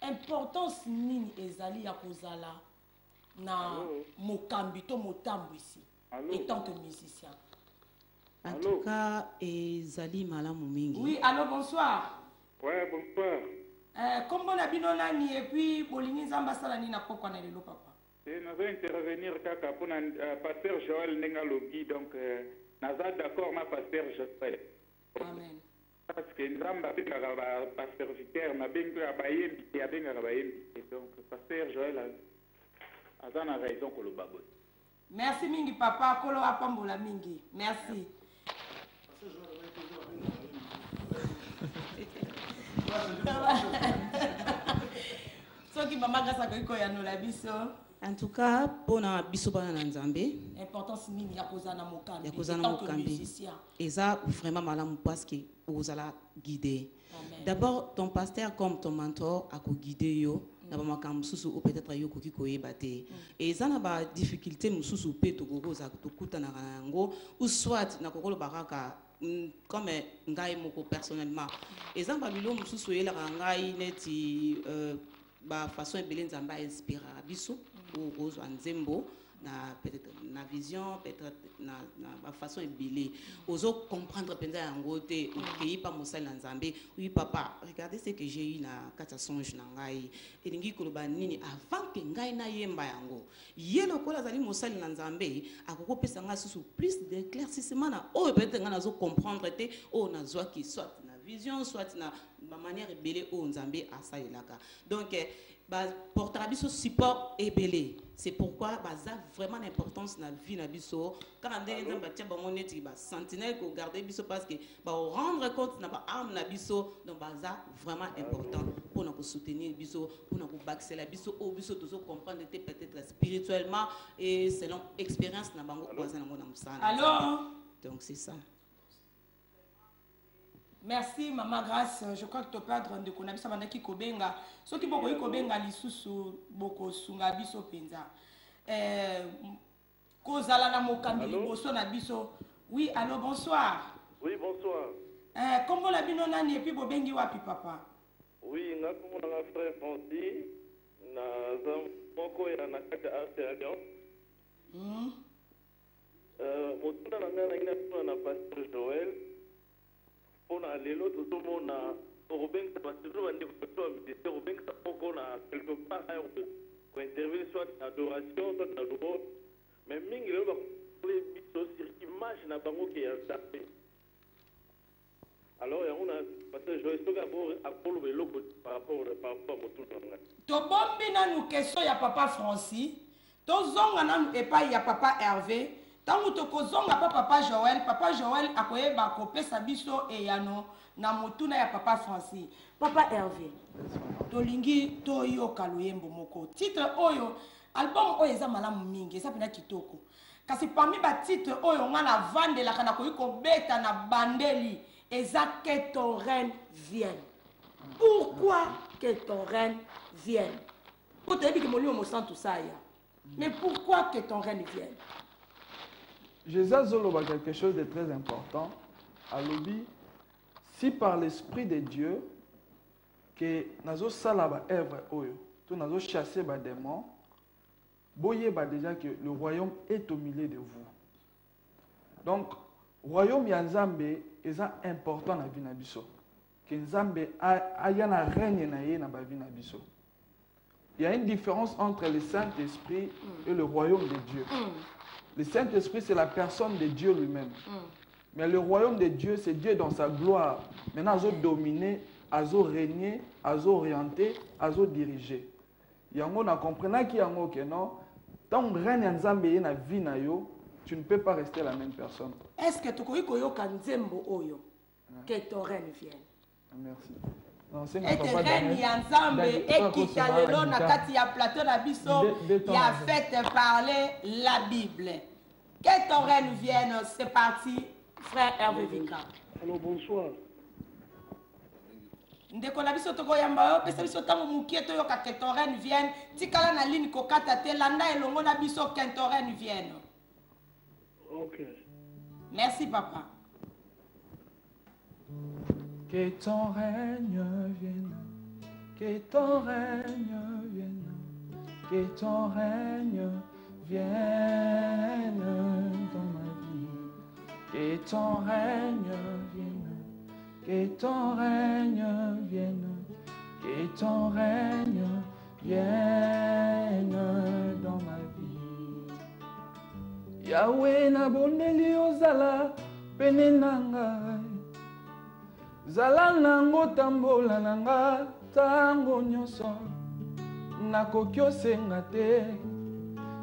Importance nini ezali ya kozala na mokambi to motambo ici en tant que musicien. En tout cas, ezali malamu mingi. Oui, allô bonsoir. Ouais, bonsoir. Comment la binonani et puis bolingi zamba sala ni na pokwa na lelo papa. Nous allons intervenir kaka pour pasteur Joël Nengalogi donc naza d'accord ma pasteur Joël. Amen. Parce que nzamba pe kaka ba serviteur na bengo ya bayembi ya benga ka bayembi donc pasteur Joël a na raison ko lo babo. Merci mingi papa kolo apambola mingi. Merci. En tout cas, pour na biso bana na Nzambe, importance nini ya kozana mokambi. Ya kozana mokambi. Et ça vraiment malamu parce que ozala guider. D'abord ton pasteur comme ton mentor a ko guider yo. Na ba makambo susu ou peut-être yo koki koyeba te. Et ça na ba difficulté mususu pe to gogo za to kuta na ngo ou soit na kokolo baraka comme ngai moko personnellement exemple bilo mususu yela ngai neti ba façon ebele nzamba inspira biso ou ozwa nzembo na peut-être na vision peut-être na ba façon ebele ozo comprendre penza yango te okei pa mosala nzambe oui papa regardez ce que j'ai eu na kata songe na ngai elingi koloba nini avant que ngai na yemba yango yelo kola zali mosala na nzambe akokopesa nga susu plus d'éclaircissement na o peut-être nga nazo comprendre te o nazwa ki soit na vision soit na manière ebele o nzambe asalelaka donc portera biso support ebele. C'est pourquoi ça a vraiment l'importance dans la vie na biso. Quand on dit que bango neti ba sentinelle ko garder biso parce que ba rendre compte na ba arme na biso donc ça vraiment important pour nous soutenir biso pour nous baxer la biso au biso tous comprendre peut-être spirituellement et selon expérience na bango ko na mona musana. Allô? Donc c'est ça. Merci Maman Grâce, je crois que tu peux être de konabisa bandaki kobenga. Ce qui boko kobenga lisusu boko sunga biso penza. Kozala na mokambi liboso na biso Oui, allô, bonsoir. Oui, bonsoir. Comment la bino nani et puis bobengi wapi papa? Oui, nga comme mon frère Francis, na moko ya na kati Arte Alliance. Motuna na nga na pasteur Joël. Pona lelo tozomona Robin pasteur bandi ko ministère Robin poko na quelque part ko intervenir soit adoration soit na louange. Mais mingi lelo ba les biso sur image na bango qui est tapé. Alors, il y a parce que je vais par rapport à Motuna. Tobombi na nous question ya papa Francis. Tozonga na nous epa ya papa Hervé. Tangu tokozonga pa papa Joël akoyeba kopesa biso e yano na motuna ya papa Francis. Papa Hervé. Tolingi toyoka luyembo moko. Titre oyo album oyo eza malamu mingi, eza pena kitoko. Kasi parmi ba titre oyo nga na vandela kana koyiko beta na bandeli. Eza que ton règne vienne. Pourquoi que ton règne vienne? Pour te dire que mon lieu me sent tout ça. Mais pourquoi que ton règne vienne? Jésus Zoloba quelque chose de très important. À l'obi, si par l'Esprit de Dieu, que nazo salaba œuvre oyo, tout nazo chasser ba démons, boye ba déjà que le royaume est au milieu de vous. Donc, royaume ya Nzambe est important na vie na biso. Que Nzambe aya na règne na ye na ba vie na biso. Il y a une différence entre le Saint-Esprit et le royaume de Dieu. Le Saint-Esprit, c'est la personne de Dieu lui-même. Mais le royaume de Dieu, c'est Dieu dans sa gloire. Maintenant, il a dominé, il a régné, il a orienté, il a dirigé. Yango na comprendre qu'il y a que non, tant que règne Nzambe na vie na yo, tu ne peux pas rester la même personne. Est-ce que tu connais que Nzembo oyo que ton règne vienne? Merci. Et te règne Nzambe et qui t'a le na kati ya plateau na biso ya fait parler la Bible. Que ton règne vienne, c'est parti, frère Hervé Vika. Alors bonsoir. Ndeko na biso toko yamba yo pesa biso tango mukie to yoka que ton règne vienne, tikala na ligne kokata te landa elongo na biso que ton règne vienne. Ok. Merci, papa. Que ton règne vienne, que ton règne vienne, que ton règne vienne dans ma vie. Que ton règne vienne, que ton règne vienne, que ton règne vienne dans ma vie. Yahweh na bondeli ozala pene nanga, zala nango tambola nanga tango nyonso, nakoki osenga te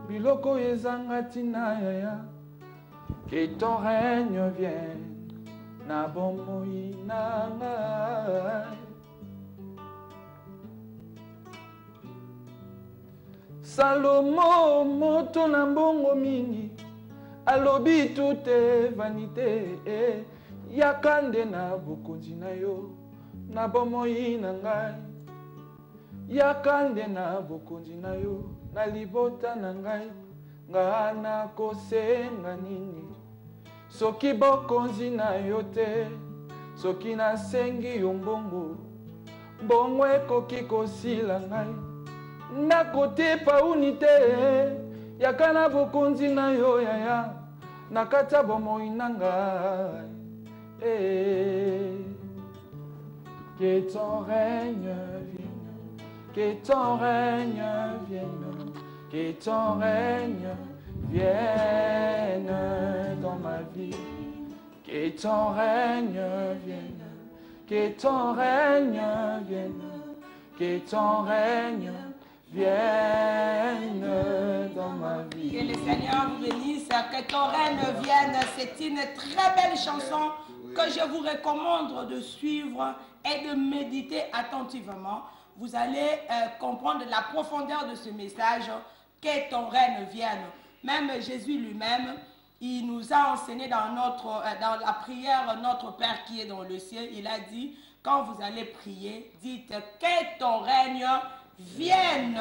biloko ezanga tina yaya. Que ton règne vienne na bomoi nanga. Salomo moto na mbongo mingi alobi tout est vanité, yakande na bokonzi na yo na bomoi na ngai, yakande na bokonzi na yo na libota na ngai, nga na kosenga nini soki bokonzi na yo te, soki nasengi yo mbongo mbongo ekoki kosila ngai, nakotepa unité yakana bokonzi na yo yaya nakata bomoi na ngai. Que ton règne vienne, que ton règne vienne, que ton règne vienne dans ma vie. Que ton règne vienne, que ton règne vienne, que ton règne vienne dans ma vie. Que le Seigneur vous bénisse, que ton règne vienne. C'est une très belle chanson que je vous recommande de suivre et de méditer attentivement. Vous allez comprendre la profondeur de ce message, que ton règne vienne. Même Jésus lui-même, il nous a enseigné dans la prière, notre Père qui est dans le ciel, il a dit, quand vous allez prier, dites que ton règne vienne.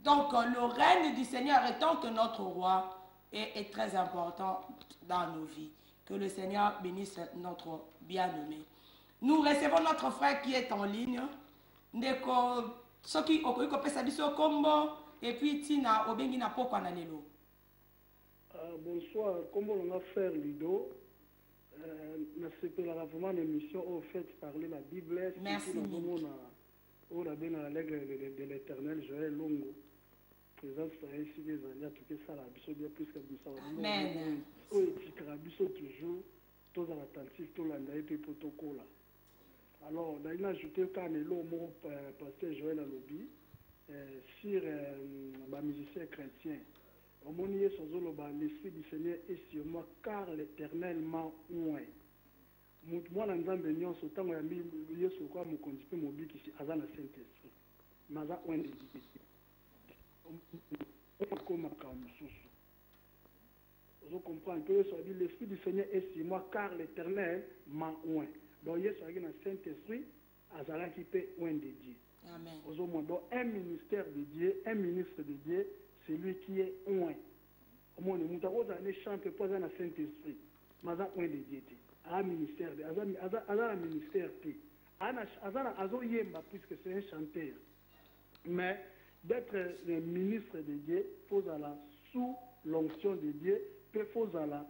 Donc le règne du Seigneur étant que notre roi, est très important dans nos vies. Que le Seigneur bénisse notre bien-aimé. Nous recevons notre frère qui est en ligne. Ndeko soki okoki kopesa biso kombo et puis tina obengi na pokwa na lelo. Bonsoir, comment on va faire Lido? Nasepelaka vraiment l'émission au fait parler la Bible. Merci. On a bien la règle de l'Éternel Joël Longo. Présence ici des alliés tout ça la biso bien plus que ça. Amen. On étira biso toujours tous à l'attentif tout l'anda et puis protocole. Alors, on a ajouté quand le mot pasteur Joël à lobby sur les musiciens chrétiens. Au moment où l'Esprit du Seigneur est sur moi, car l'Éternel m'a oint. Moi, dans un bénion, ce temps où il y a ce quoi, mon conduit mobile qui est à la Saint-Esprit. Mais à oint de vous comprenez que l'Esprit du Seigneur est sur moi, car l'Éternel m'a oint. Donc, il y a le Saint-Esprit, Azala qui peut oint de Dieu. Amen. Donc, un ministère de Dieu, un ministre de Dieu, c'est lui qui est oint. Au moins, nous avons un chante pas dans le Saint-Esprit. Mais ça, oint de Dieu. Un ministère, un ministère. Azo yemba, puisque c'est un chanteur. Mais d'être le ministre de Dieu, faut à la sous l'onction de Dieu, faut à la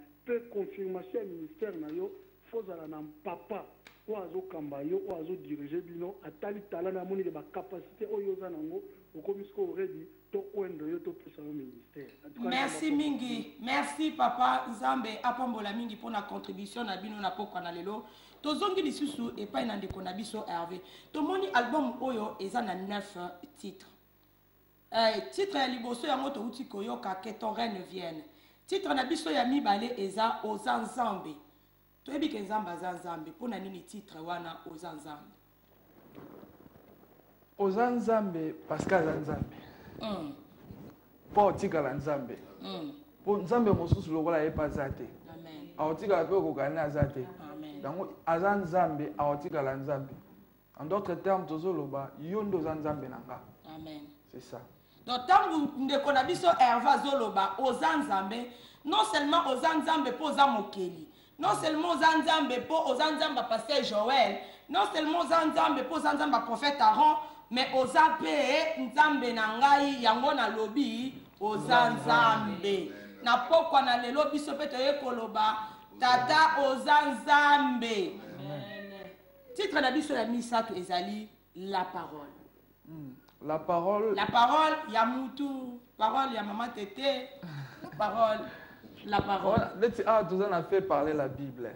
confirmation ministère nayo, faut à la papa. Oazo kambayo, oazo diriger bino, atali talana moni de ba capacité oyoza nango, okomisko already to oendo yo to pesa au ministère. Merci mingi, merci papa Nzambe apambola mingi pour la contribution na bino na pokwa na lelo. Tozongi lisusu et pas na ndeko na biso Hervé. To moni album oyo eza na 9 titres. Titre ya liboso yango to uti koyoka que ton reine vienne. Titre na biso ya mibale eza Ozanzambe. Toyebi ke Nzambe aza Nzambe pona nini titre wana Ozanzambe. Ozanzambe parce que aza Nzambe. Po otikala Nzambe. Po Nzambe mosusu lokola ye pa zate. Amen. Aotikala pe okokana azate. Amen. Donc aza Nzambe aotikala Nzambe. En d'autres termes tozoloba yondo za Nzambe nanga. Amen. C'est ça. Donc tangu ndeko na biso Hervé zoloba Ozanzambe, non seulement Ozanzambe po za mokeli. Non seulement Ozanzambe po Ozanzambe pasteur Joël, non seulement Ozanzambe po Ozanzambe prophète Aaron, mais Ozape Nzambe na ngai yango na lobi Ozanzambe. Na pokwa na lelo biso pe toye koloba tata Ozanzambe. Titre na biso ya misato ezali la parole. La parole. La parole ya mutu, parole ya maman Tété, la parole. La parole. Nous en a fait parler la Bible.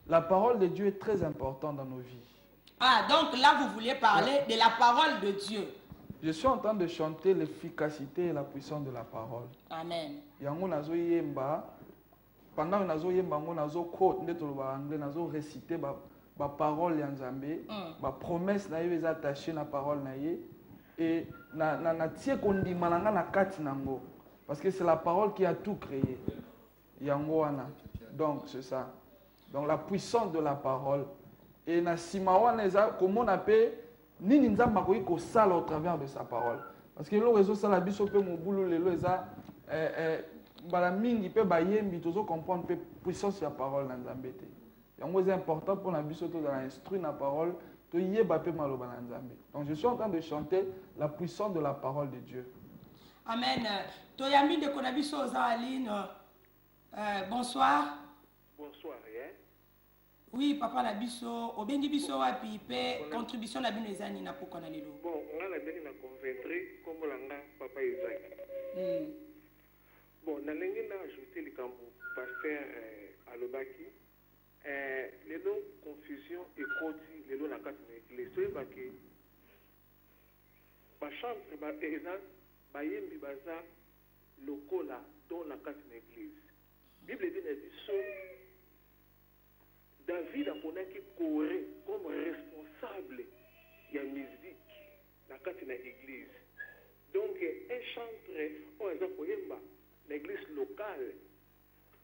La parole de Dieu est très importante dans nos vies. Ah, donc là, vous vouliez parler de la parole de Dieu. Je suis en train de chanter l'efficacité et la puissance de la parole. Amen. Yango nazo yemba, pendant que nazo yemba, nazo quote, nazo réciter ba parole ya Nzambe, ba promesse na yé attachée na parole na yé, et na tie kondima nanga na kati nango, parce que c'est la parole qui a tout créé. Yango wana. Donc c'est ça. Donc la puissance de la parole. Et na simawana eza comment on appelle nini nzamba ko iko sala au travers de sa parole. Parce que le réseau sala biso pe mobulu lelo eza bala mingi pe bayembi tozo comprendre pe puissance de la parole na nzambe te. Yango c'est important pour na biso to dans instruire la parole to yeba pe maloba na nzambe. Donc je suis en train de chanter la puissance de la parole de Dieu. Amen. Toyami de konabiso za Aline. Bonsoir. Bonsoir, hein? Oui, papa la biso, obengi biso wapi pe contribution la bino ezani na poko na lelo. Bon, on a bien convaincre comme langa papa Isaac. Bon, na lengi na ajouter le campo pasteur alobaki les noms confusion et koti les noms na kati na église. So ebaki ba chantre ba eza ba yembi baza lokola dans la kati na église. Bible dit na biso David a monaki Corée comme responsable de la musique dans l'église. Donc, un chantre, on a koyemba l'église locale.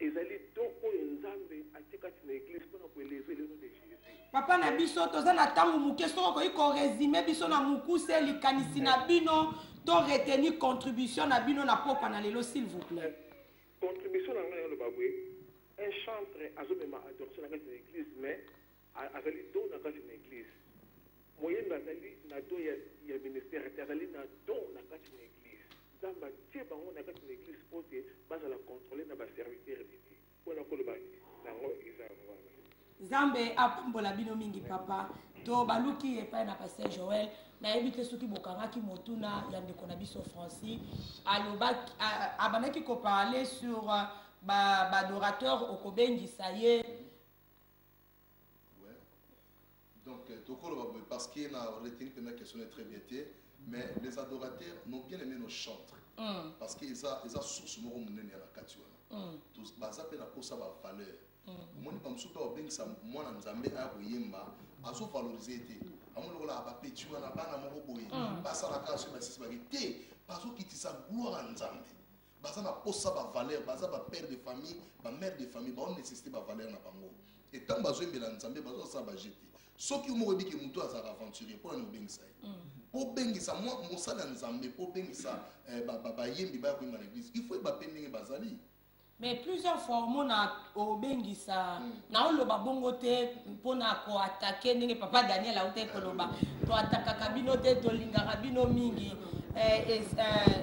Ils allaient donc au Nzambe à l'église pour élever le nom de Jésus. Papa na biso toza na tangu muke soko ko résumer biso na mukuse likanisi na bino to retenir contribution na bino na poko na lelo s'il vous plaît. contribution dans le baboué, un chantre a même adoration dans une église, mais azali don dans une église. Moyen azali na don il y a ministère, azali na don dans une église. Dans ma Dieu bango dans une église pour que base la contrôler dans ba serviteur de Dieu. Pour na ko le ba nango izava. Zambe apambola bino mingi papa to baluki epai na pasteur Joël na ebite soki bokangaki motuna ya ndeko na biso Francis aloba abanaki ko parler sur adorateur okobengisa ye. Ouais. Donc parce qu'il a retenu que la question est très bien été, mais les adorateurs n'ont bien aimé nos chantres parce qu'ils ont source moko munene ya katiwana. Tous baza pe na posa ba valeur. Moni pa msuka obengisa mwana nzambe akoyemba azo valoriser te amolo la ba petua na bana moko boye basa la kaso ba sisi ba te bazo kitisa gloire nzambe baza na posa ba valeur baza ba père de famille ba mère de famille ba on nécessité ba valeur na bango et tant bazo mbela nzambe bazo sa ba jeter soki mo rebiki muto aza aventurier pour no bengisa po bengisa moi mosala nzambe po bengisa ba yembi ba ko na l'église il faut ba pendenge bazali. Mais plusieurs fois, on a obengisa, na on loba bongote pour na ko attaquer ninge papa Daniel a ute koloba, to attaquer kabino te to linga kabino mingi,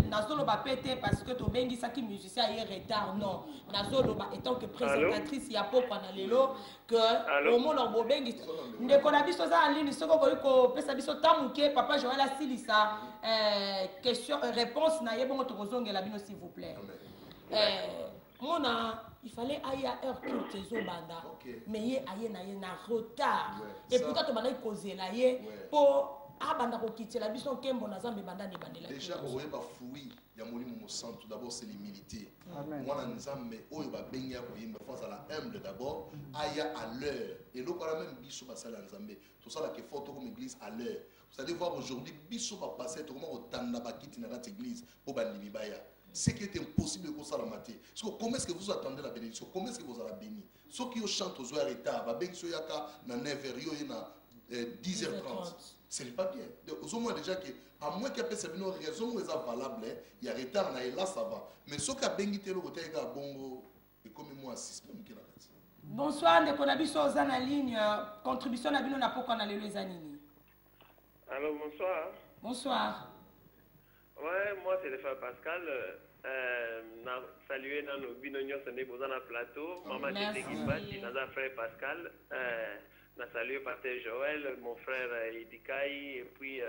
na zo loba pété parce que to bengisa qui musicien y retard non, na zo loba étant que présentatrice ya pop na lelo que au monde on bengisa, ndeko na biso za en ligne soko ko pesa biso tamuke papa Joël asilisa question réponse na yebongo to kozongela bino s'il vous plaît. Il fallait aller à heure culte banda mais il y a retard et pourtant tu m'as causé là pour abanda ko kitela biso kembo na zambe banda ni bandela déjà oye ba fruit ya molimo mosantu tout d'abord c'est l'humilité moi na nzambe oyo ba benga ko yimba face à la humble d'abord aya à l'heure et lo kala même biso ba sala nzambe tout ça là que faut comme église à l'heure vous allez voir aujourd'hui biso ba passer comment otanda ba kiti na église pour ba limibaya. Ce qui est impossible de ça la matin. Comment est-ce que vous attendez la bénédiction? Comment est-ce que vous allez bénir? Ceux qui chantent aux heures retard, va bien que soyez à 9h, na 10h30. Ce n'est pas bien. Au moins déjà que, à moins qu'il y ait une raison où c'est valable, il y a retard, là ça va. Mais ceux qui ont bien quitté le côté, bongo, et comme moi, 6 même qui l'a fait. Bonsoir, de Konabiso aux en ligne. Contribution à Bino n'a pas qu'on a les anini. Alors bonsoir. Bonsoir. Ouais, moi c'est le frère Pascal. Salué dans nos binonions, c'est des beaux plateau. Maman qui est dans frère Pascal. Na salué pasteur Joël, mon frère Idikaï, et puis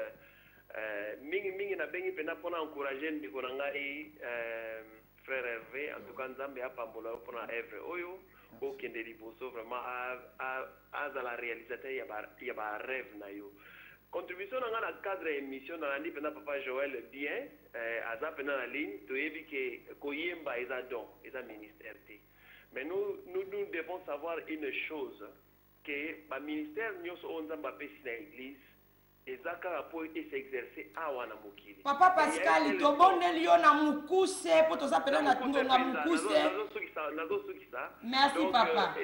mingi na bengi pena pour encourager Nikonangai, frère Hervé, en tout cas Nzambe a pambola pour na Hervé Oyo, au Kendeli Bosso, vraiment à la réalisation, il y a un rêve na yo. Contribution dans le cadre de l'émission, dans la ligne, papa Joël bien, à dans la ligne, tu as vu que Koyemba est un don, est un ministère. Mais nous devons savoir une chose, que le ministère, nous sommes dans l'église, et ça pour s'exercer à Wanamokili. Papa Pascal, il te bonne lion na mukuse, pour te s'appeler na mukuse. Merci papa.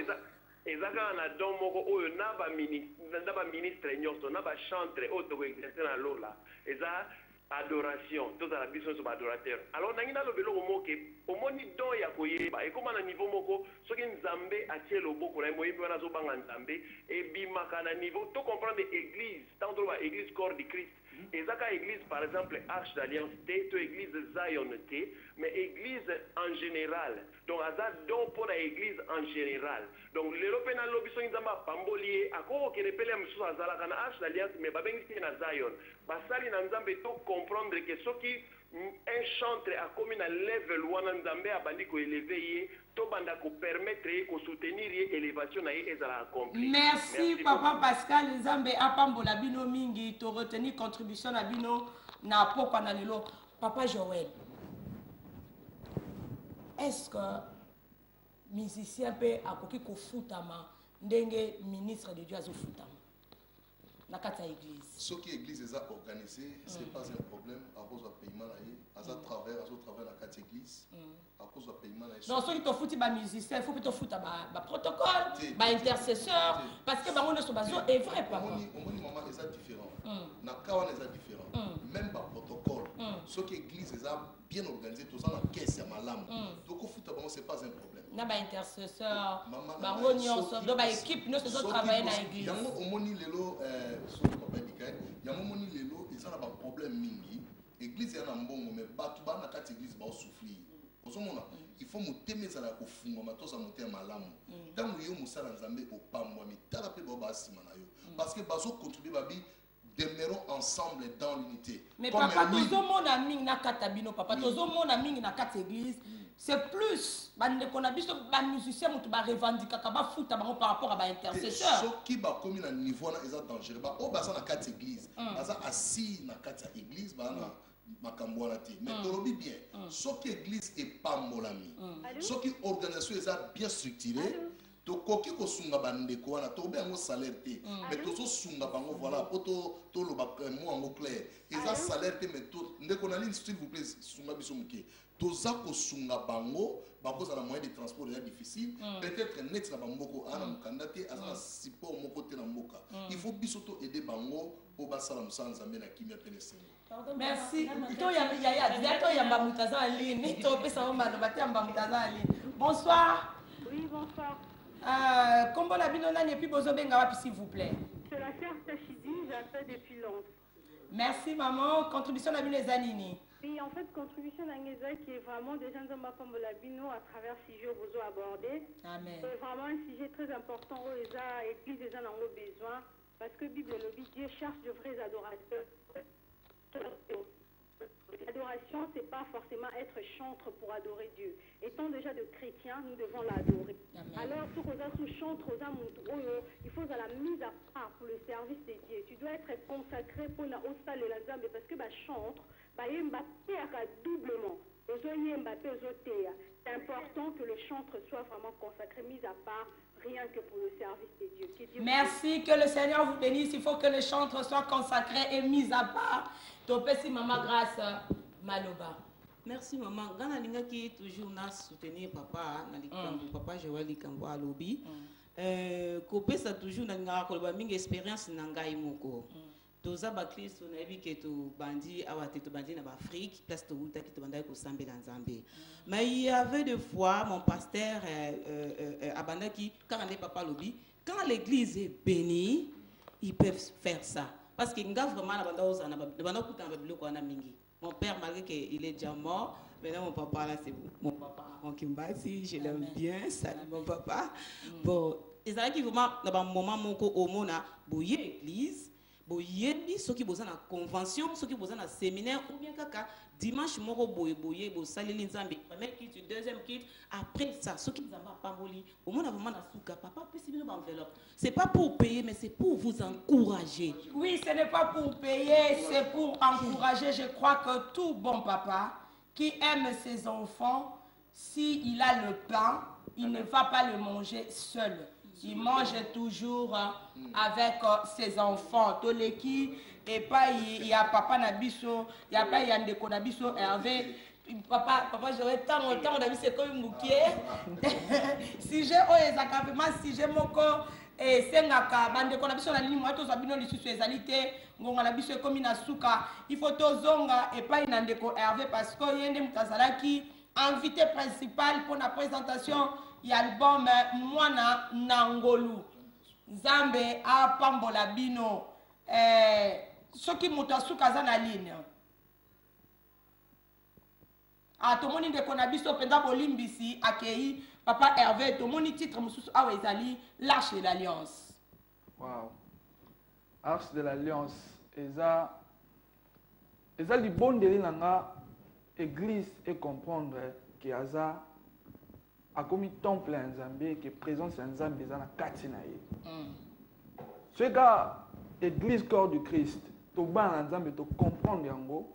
Ezaka na don moko oyo na ba ministre nyonso na ba chantre auto exercer na lola eza adoration tout à la biso so adorateur alors nangina lo belo moke omoni don ya koyeba e koma na niveau moko soki nzambe atie loboko na moyebi wana zo banga nzambe e bimaka na niveau to comprendre église tant do ba église corps du Christ ezaka église par exemple Arche d'Alliance T to église Zion T mais église en général donc aza don pour la église en général donc l'Européen lobiso nzamba pambolier akoko ke repele msusu azala na Arche d'Alliance mais babengisi na Zion basali na nzambe to comprendre que soki un chantre a commis na level wana nzambe abandi ko élever to banda ko permettre ko soutenir élévation na ezala accompli. Merci papa Pascal nzambe apambola bino mingi to retenir contribution na bino na poko na lelo papa Joël. Est-ce que musicien peut akoki ko futama ndenge ministre de Dieu azo futama na kata église? Ce qui église est organisé, ce n'est pas un problème à cause du paiement à travers la carte église, à cause du paiement. Donc ceux qui te foutent ba musicien, il faut plutôt foutre ba protocole, ba intercesseur parce que ba on est bazo est vrai papa. On maman est différent. Na kawan est différent. Même ba protocole. Ce qui église est bien organisé, tout ça, la caisse, il y a malam. Donc, au foot, ce n'est pas un problème. Il y a des intercesseurs, des équipes, nous faisons travailler dans l'église. Il y a un problème mingi. L'église est un bon, mais Batouba n'a qu'à l'église, va souffrir. Il faut monter mes ala au fond, mais tous à monter à malam. Tant que vous moussa dans Zambé au pamwa, mais t'as la paix baba simanayo. Parce que baso contribue babi. Demeurons ensemble dans l'unité. Mais papa, tous mon ami n'a qu'à tabino, papa, tous mon ami n'a qu'à l'église. C'est plus, qu'on a vu les musiciens qui ont revendiqué par rapport à l'intercesseur. Ce qui va comme un niveau là, c'est dangereux. Au bas na quatre églises, basa assis na quatre églises, bana makamboanati. Mais torobi bien. Ce qui église est pas molami. Ce qui organisation est bien structurée. To koki ko sunga bandeko wana to be ngo salaire te mais to so sunga bango voilà po to lo ba mo ngo clair eza salaire te mais to ndeko na ligne s'il vous plaît sunga biso muke to za ko sunga bango ba ko za la moyen de transport est difficile peut-être net na bamboko ana mukanda te ana sipo moko te na mboka il faut biso to aider bango po ba sala musanza zambe na kimia penese. Merci. To ya mbamutaza aline to pesa mama ba te mbamutaza aline. Bonsoir. Oui, bonsoir. Comment la binona n'est plus besoin de s'il vous plaît. C'est la sœur Tachidi, j'appelle depuis Londres. Merci maman. Contribution à la Zanini. Oui, en fait, contribution à la qui est vraiment des gens comme la bino à travers sujets besoin abordés. Amen. C'est vraiment un sujet très important où les églises les gens ont besoin parce que Bible le Dieu cherche de vrais adorateurs. L'adoration, ce n'est pas forcément être chantre pour adorer Dieu. Étant déjà de chrétiens, nous devons l'adorer. Alors, pour que nous chantre, il faut la mise à part pour le service de Dieu. Tu dois être consacré pour la salle de la Zambie parce que chantre, doublement. C'est important que le chantre soit vraiment consacré, mis à part, rien que pour le service de Dieu. Merci, que le Seigneur vous bénisse. Il faut que le chantre soit consacré et mis à part. Topesi maman grâce Maloba. Merci maman. Gana linga qui toujours na soutenir papa na likambo papa Joël likambo à lobby. Kopesa toujours na linga koloba mingi expérience na ngai moko. Toza ba Kristo na yebi ke to bandi awate to bandi na ba Afrique place to uta ki to banda ko sambe na Nzambe. Mais il y avait des fois mon pasteur abandaki quand on est papa lobby, quand l'église est bénie, ils peuvent faire ça. Parce que nga vraiment na banda oza na banda kuta na biloko na mingi. Mon père malgré qu'il est déjà mort, maintenant mon papa là c'est mon papa Kimbasi, je l'aime bien, salut mon papa. Bon, et ça qui vraiment dans un moment moko omona boye église. Boyebi ceux qui bossent na convention, ceux qui bossent na séminaire ou bien kaka dimanche moko boye bo saleli nzambe premier kit deuxième kit après ça ceux qui nzamba pamboli au moins vraiment na souka papa peut si bien enveloppe c'est pas pour payer mais c'est pour vous encourager. Oui, ce n'est pas pour payer, c'est pour encourager. Je crois que tout bon papa qui aime ses enfants, s'il a le pain, il ne va pas le manger seul. Il mange toujours avec ses enfants. Toleki, et pas il y a papa Nabiso, il y a pas Yandeko Nabiso, Hervé. Papa, j'aurais tant on a vu c'est comme Moukié. Si j'ai si j'ai mon corps, et c'est ngaka, bande qu'on a besoin de moi, tous abino les sexualités, on a besoin comme une asuka. Il faut tous zonga et pas Yandeko Hervé parce que y a des mutazalaki, invité principal pour la présentation. Il y a l'album Mwana Nangolu Zambe a Pambola Bino ce qui mutasu kazana ligne a to moni de konabiso penda bolimbisi akei papa Hervé to moni titre mususu awa ezali l'arche de l'alliance. Wow. Arche de l'alliance eza li bondeli nanga église et comprendre que aza a commis temple en Zambie qui présence en Zambie dans la Katinaï. Ce gars, église corps du Christ, tu vas en Zambie, tu comprends yango.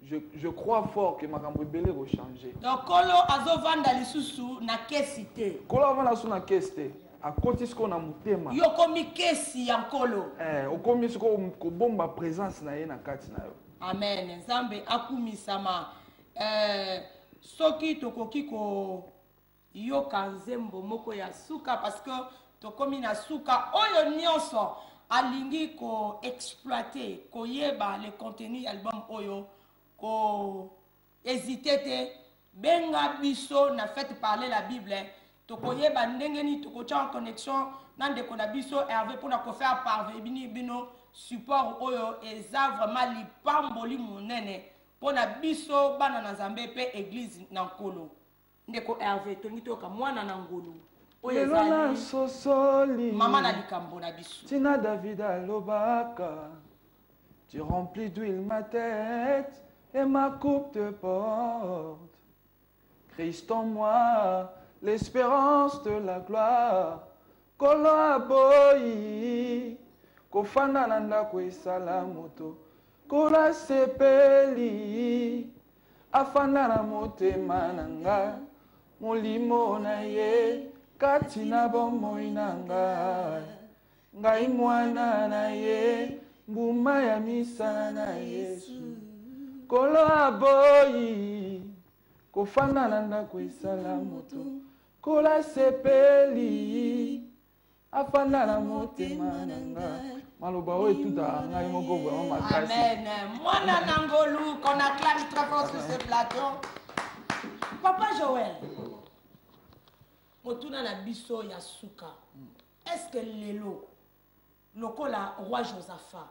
Je crois fort que ma cambo belé va changer. Donc kolo azo vanda lisusu na kesite. Kolo vanda su na keste. A côté ce qu'on a mutema. Yo komi kesi yankolo. O komi ce ko bomba présence na ye na Katinaï. Amen. Zambe akumi sama. Soki tokoki ko yo kanzembo moko ya suka parce que to komi na suka oyo nyonso alingi ko exploiter ko yeba le contenu album oyo ko hésiter te benga biso na fait parler la Bible tokoyeba ndenge ni tokotia en connexion na ndeko na biso Hervé mpona kofaire parvenir bino support oyo eza vraiment lipamboli monene mpona biso bana na Nzambe mpe église na nkolo ndeko Hervé tongi toyoka mwana na ngolu oyo ezali sosoli mama na likambo na biso tina David alobaka tu remplis d'huile ma tête et ma coupe te porte Christ en moi l'espérance de la gloire kolo aboyi kofanda na ndako esala moto kola sepeli afanda na motema na nga molimo na ye kati na bomoi na ngai mwana na ye mbuma ya misala na Yesu kolo aboyi kofanda na ndako esala moto kola sepeli afanda na motema na nga maloba oyo etuta ngai moko vraiment makasi. Amen. Mwana na ngolu qu'on acclame très fort sur ce plateau. Papa Joël, motuna na biso ya suka. Est-ce que lelo lokola roi Josaphat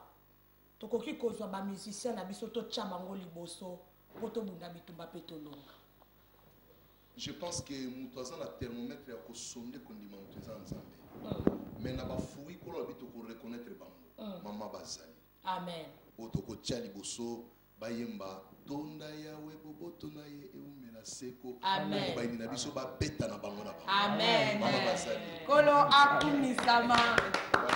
tokoki kozwa ba musicien na biso to tcha bango liboso poto bunda bitumba petolonga? Je pense que mutoza na thermomètre ya kosonde kondima mutoza nzambe. Mais na ba fui ko lo bito ko reconnaître bango. Mama bazali. Amen. Otoko tcha liboso bayemba tonda yawe boboto na ye eumela seko. Amen. Ba ni na biso ba beta na bango na bango. Amen. Mama bazali. Kolo akumisama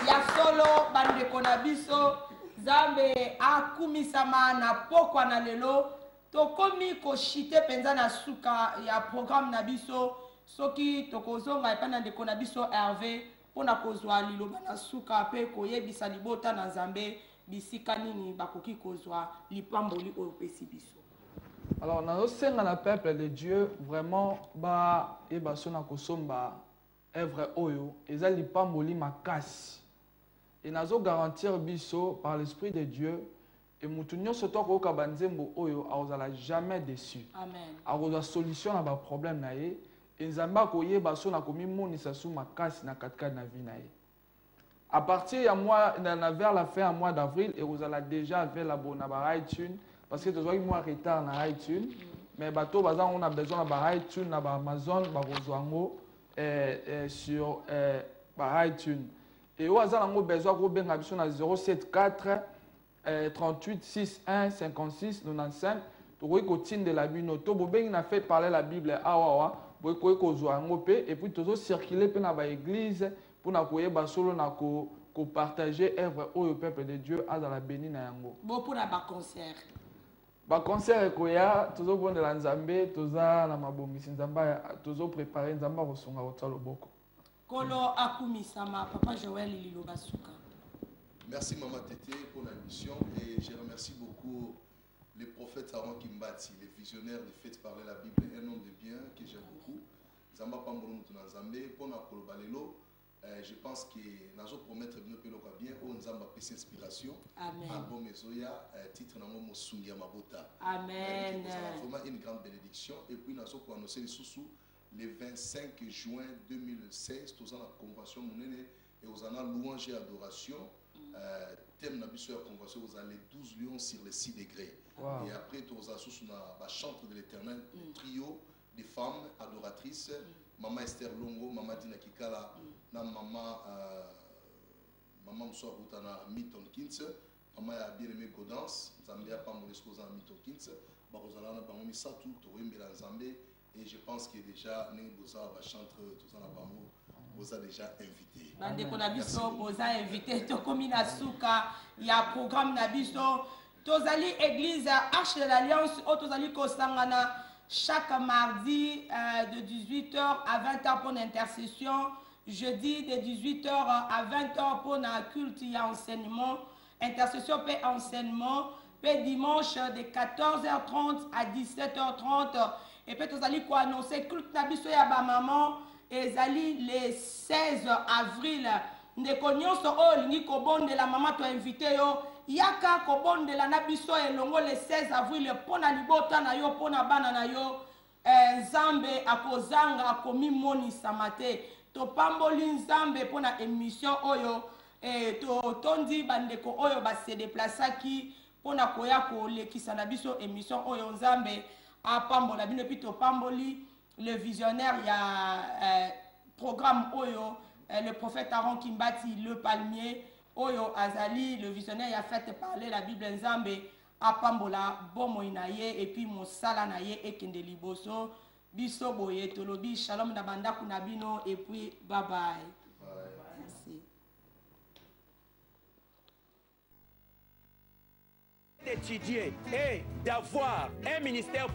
ya solo bande kona biso Zambe akumisama na pokwa na lelo tokomi koshite penza na suka ya programme na biso soki tokozonga epana ndeko na biso Hervé pona kozwa liloba na suka pe koyebisa libota na Nzambe bisika nini bakoki kozwa lipamboli oyo pesi biso. Alors nazosenga na peuple de Dieu vraiment ba ebaso na kosomba œuvre oyo eza lipamboli makasi et nazo garantir biso par l'esprit de Dieu et mutu nyonso to koyoka banzembo oyo akozala jamais déçu. Amen. Akozwa solution na ba problème na ye et Nzambe akoyeba so na komimonisa su makasi na katikati na vie na ye. À partir ya mois vers la fin du mois d'avril et vous allez déjà faire la bonne na iTunes parce que tu vois moi retard na iTunes mais bateau bazan on a besoin na iTunes na Amazon ba kozwango sur iTunes et au hasard on a besoin ko benga biso na 074 38 61 56 95 to ko tinde la bino to bo bengi na fait parler la Bible awa bo ko zwango pe et puis tozo circuler pe na ba église pour na koyeba solo na ko partager œuvre au peuple de Dieu à la béni na yango. Bon pour la concert. Ba concert koya tozo bondela Nzambe toza na mabongisi Nzambe tozo préparer Nzambe ko songa ko tsalo boko. Kolo akumisama Papa Joël liloba suka. Merci Maman Tété pour la mission et je remercie beaucoup le prophète Aaron Kimbati, le visionnaire de Faites parler la Bible, un homme de bien que j'aime beaucoup. Zamba Pambolo Mutuna Nzambe pour na kolobalelo. Je pense que nous allons promettre bien au Nzamba PC Inspiration. Amen. Album Ezoya, titre Namomo Sungia Mabota. Amen. C'est vraiment une grande bénédiction. Et puis nous allons annoncer les sous le 25 juin 2016, nous avons la convention monnaie et nous avons louange et adoration. Thème de la convention, vous avez 12 lions sur les 6 degrés. Wow. Et après, nous avons la chantre de l'Éternel, trio de femmes adoratrices. Maman Esther Longo, Maman Dina Kikala, na Maman Moussa Routana Milton Kins, Maman a bien aimé Godance, Zambia pas mon esposa Milton Kins, Barozala na Bangomi Satu, Torimbe la Zambé, et je pense que déjà, Nengoza va chanter tout ça na Bango, vous a déjà invité. Bande Konabiso, vous a invité, Tokomi Nasuka, il y a un programme Nabiso, Tozali Église, Arche de l'Alliance, Tozali Kosangana. Chaque mardi de 18h à 20h pour l'intercession, jeudi de 18h à 20h pour un culte et enseignement, intercession et enseignement, puis dimanche de 14h30 à 17h30. Et puis vous allez annoncer culte nabiso ya ba maman et allez le 16 avril. Nous connaissons oh lingi kobonde la maman to invité yo yaka kobondela na biso elongo le 16 avril pona libota na yo pona bana na yo nzambe akozanga akomimonisa mate topamboli nzambe pona émission oyo totondi bandeko oyo base déplaçaki pona koya kolekisa na biso émission oyo nzambe apambola bino pi topamboli le visionnaire ya programme oyo le prophète Aaron Kimbati le palmier oyo azali le visionnaire ya fait parler la Bible nzambe apambola bomo inaye et puis mosala na ye ekende liboso biso boye tolobi shalom na bandaku na bino et puis bye bye. Merci. D'étudier et d'avoir un ministère